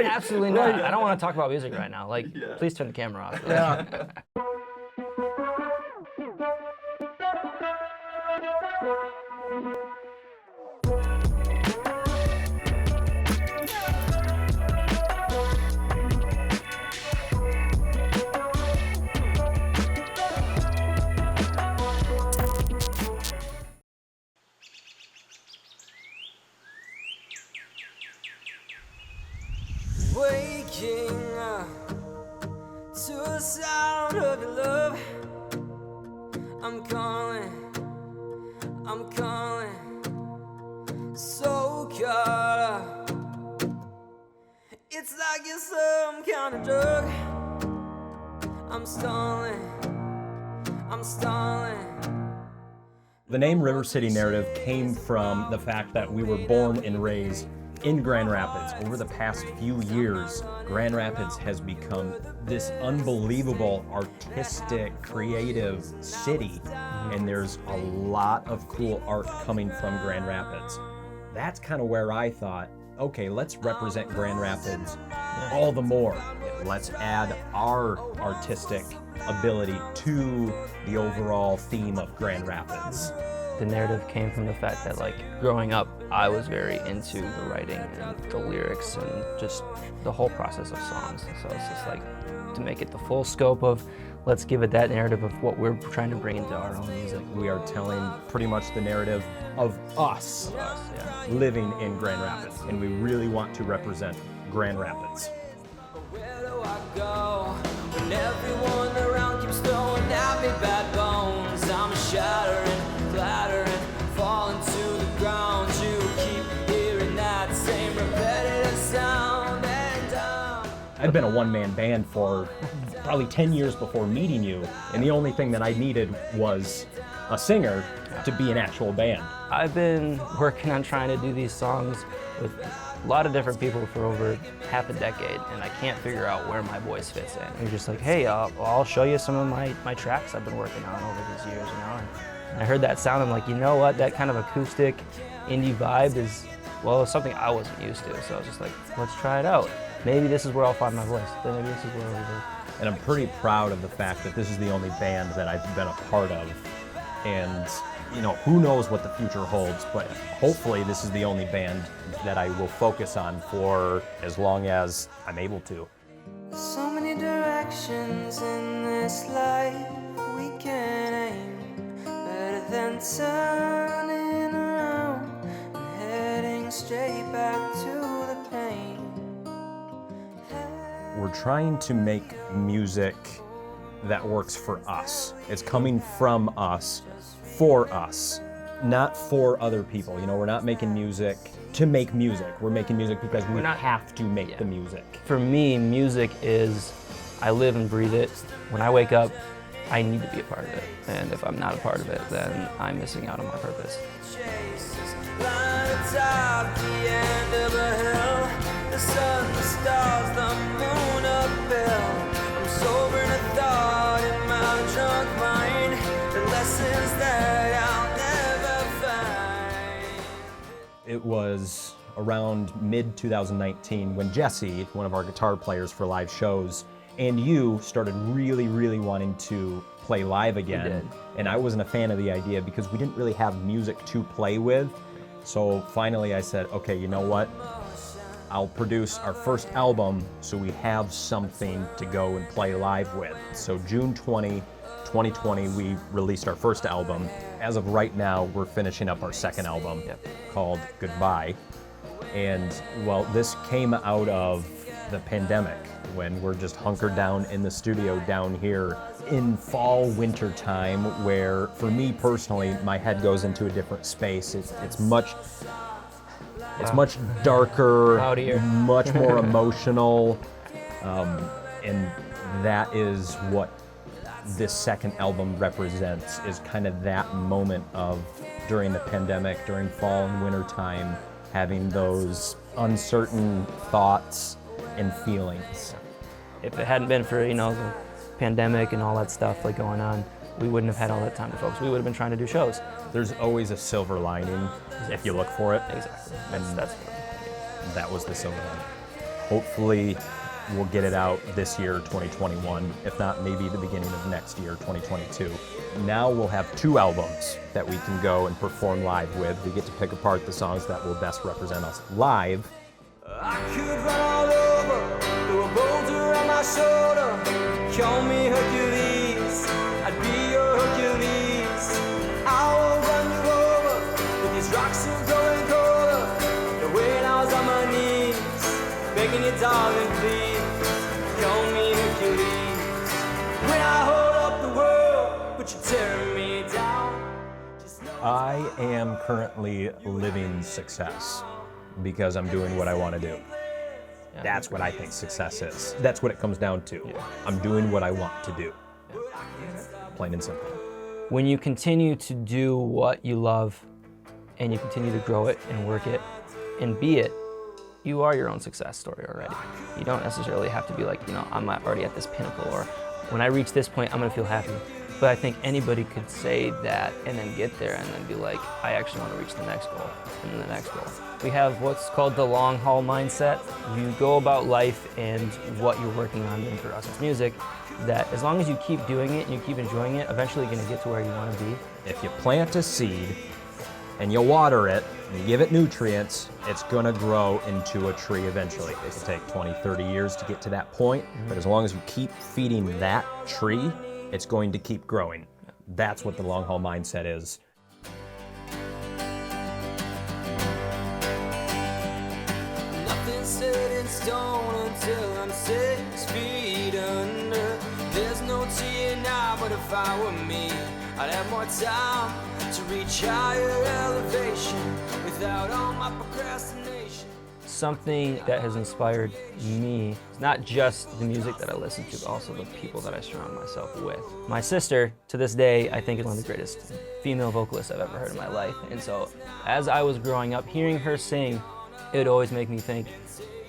right. Absolutely not. I don't want to talk about music right now. Like, please turn the camera off. Yeah. Waking up to the sound of your love. I'm calling, so caught up. It's like it's some kind of drug. I'm stalling. The name River City Narrative came from the fact that we were born and raised in Grand Rapids. Over the past few years, Grand Rapids has become this unbelievable, artistic, creative city, and there's a lot of cool art coming from Grand Rapids. That's kind of where I thought, okay, let's represent Grand Rapids all the more. Let's add our artistic ability to the overall theme of Grand Rapids. The narrative came from the fact that, like, growing up, I was very into the writing and the lyrics and just the whole process of songs. So it's just like, to make it the full scope of, let's give it that narrative of what we're trying to bring into our own music. We are telling pretty much the narrative of us living in Grand Rapids, and we really want to represent Grand Rapids. Where do I go when everyone around keeps throwing at me bad bones? I'm shattering, clattering, falling to the ground. You keep hearing that same repetitive sound and I'd been a one-man band for probably 10 years before meeting you, and the only thing that I needed was a singer to be an actual band. I've been working on trying to do these songs with a lot of different people for over half a decade, and I can't figure out where my voice fits in. You're just like, hey, I'll show you some of my tracks I've been working on over these years, you know? And I heard that sound, I'm like, you know what, that kind of acoustic indie vibe is, well, something I wasn't used to, so I was just like, let's try it out. Maybe this is where I'll find my voice. Then maybe this is where I'll be. And I'm pretty proud of the fact that this is the only band that I've been a part of. And, you know, who knows what the future holds, but hopefully this is the only band that I will focus on for as long as I'm able to. so many directions in this life we can aim. Better than turning around and heading straight back to the pain. We're trying to make music that works for us. It's coming from us, for us, not for other people. You know, we're not making music to make music. We're making music because we have to make the music. For me, music is, I live and breathe it. When I wake up, I need to be a part of it. And if I'm not a part of it, then I'm missing out on my purpose. The sun, the stars, the moon uphill. I'm sober in a thought in my drunk mind. The lessons that I'll never find. It was around mid-2019 when Jesse, one of our guitar players for live shows, and you started really wanting to play live again. We did. And I wasn't a fan of the idea because we didn't really have music to play with. So finally I said, okay, you know what? I'll produce our first album so we have something to go and play live with. So June 20, 2020, we released our first album. As of right now, we're finishing up our second album called Goodbye. And well, this came out of the pandemic when we're just hunkered down in the studio down here in fall, winter time, where for me personally, my head goes into a different space. It's much darker, Cloudier. much more emotional, and that is what this second album represents, is kind of that moment of during the pandemic, during fall and winter time, having those uncertain thoughts and feelings. If it hadn't been for, you know, the pandemic and all that stuff like going on, we wouldn't have had all that time to focus. We would have been trying to do shows. There's always a silver lining if you look for it. Exactly. And That's that was the silver lining. Hopefully, we'll get it out this year, 2021, if not maybe the beginning of next year, 2022. Now we'll have 2 albums that we can go and perform live with. We get to pick apart the songs that will best represent us live. I could run all over, throw a boulder on my shoulder. Call me Hercules, I'd be your Hercules. I will run you over, with these rocks are growing colder. The way I was on my knees, begging you darling please. Call me Hercules. When I hold up the world, but you're tearing me down. Just know I am currently living success because I'm doing what I want to do. Yeah. That's what I think success is. That's what it comes down to. Yeah. I'm doing what I want to do. Plain and simple. When you continue to do what you love and you continue to grow it and work it and be it, you are your own success story already. You don't necessarily have to be like, I'm already at this pinnacle, or when I reach this point, I'm gonna feel happy. But I think anybody could say that and then get there and then be like, I actually want to reach the next goal and then the next goal. We have what's called the long haul mindset. You go about life and what you're working on, and for us it's music, that as long as you keep doing it and you keep enjoying it, eventually you're gonna get to where you want to be. If you plant a seed and you water it, and you give it nutrients, it's gonna grow into a tree eventually. It can take 20, 30 years to get to that point, but as long as you keep feeding that tree, it's going to keep growing. That's what the long haul mindset is. nothing's set in stone until I'm 6 feet under. There's no T&I, but if I were me, I'd have more time to reach higher elevation without all my procrastination. Something that has inspired me, not just the music that I listen to, but also the people that I surround myself with. My sister, to this day, I think is one of the greatest female vocalists I've ever heard in my life. And so as I was growing up, hearing her sing, it would always make me think,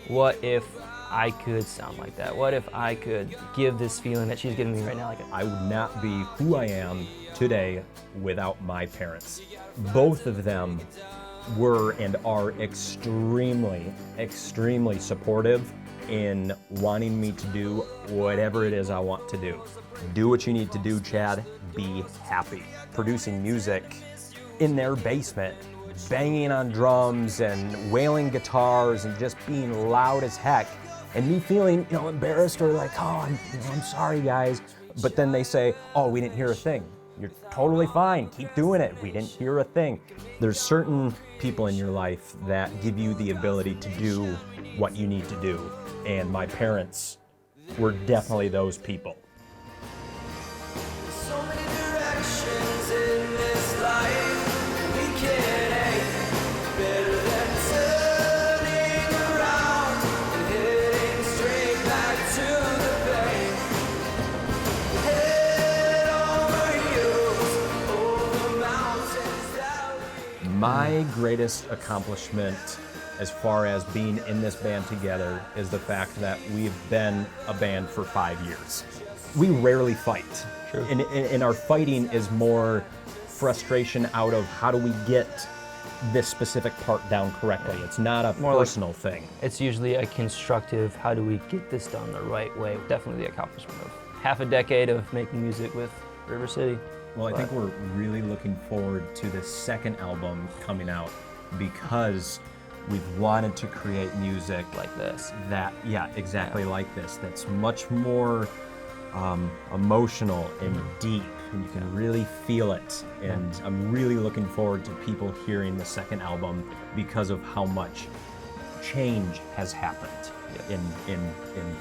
what if I could sound like that? What if I could give this feeling that she's giving me right now? I would not be who I am today without my parents. Both of them were and are extremely, extremely supportive in wanting me to do whatever it is I want to do. Do what you need to do, Chad. Be happy. Producing music in their basement, banging on drums and wailing guitars and just being loud as heck, and me feeling, embarrassed or like, oh, I'm sorry, guys. But then they say, oh, we didn't hear a thing. You're totally fine. Keep doing it. We didn't hear a thing. There's certain people in your life that give you the ability to do what you need to do. And my parents were definitely those people. So many directions in this life, we can't aim better than turning around and heading straight back to the bay. Head over hills, over mountains that we... My greatest accomplishment as far as being in this band together is the fact that we've been a band for 5 years. We rarely fight. True. And our fighting is more frustration out of how do we get this specific part down correctly. It's not a More like- personal thing. It's usually a constructive, how do we get this done the right way? Definitely the accomplishment of half a decade of making music with River City. Well, I But- think we're really looking forward to the second album coming out because we've wanted to create music Like this. that, exactly like this, that's much more emotional and deep, and you can really feel it. And I'm really looking forward to people hearing the second album because of how much change has happened in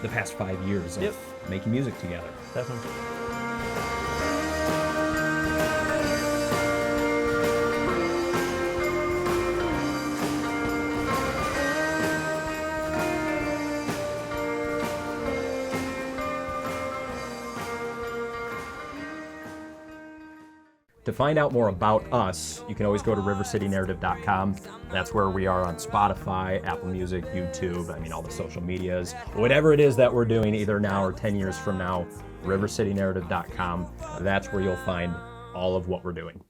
the past 5 years of making music together. Definitely. To find out more about us, you can always go to rivercitynarrative.com. That's where we are on Spotify, Apple Music, YouTube, all the social medias. Whatever it is that we're doing, either now or 10 years from now, rivercitynarrative.com. That's where you'll find all of what we're doing.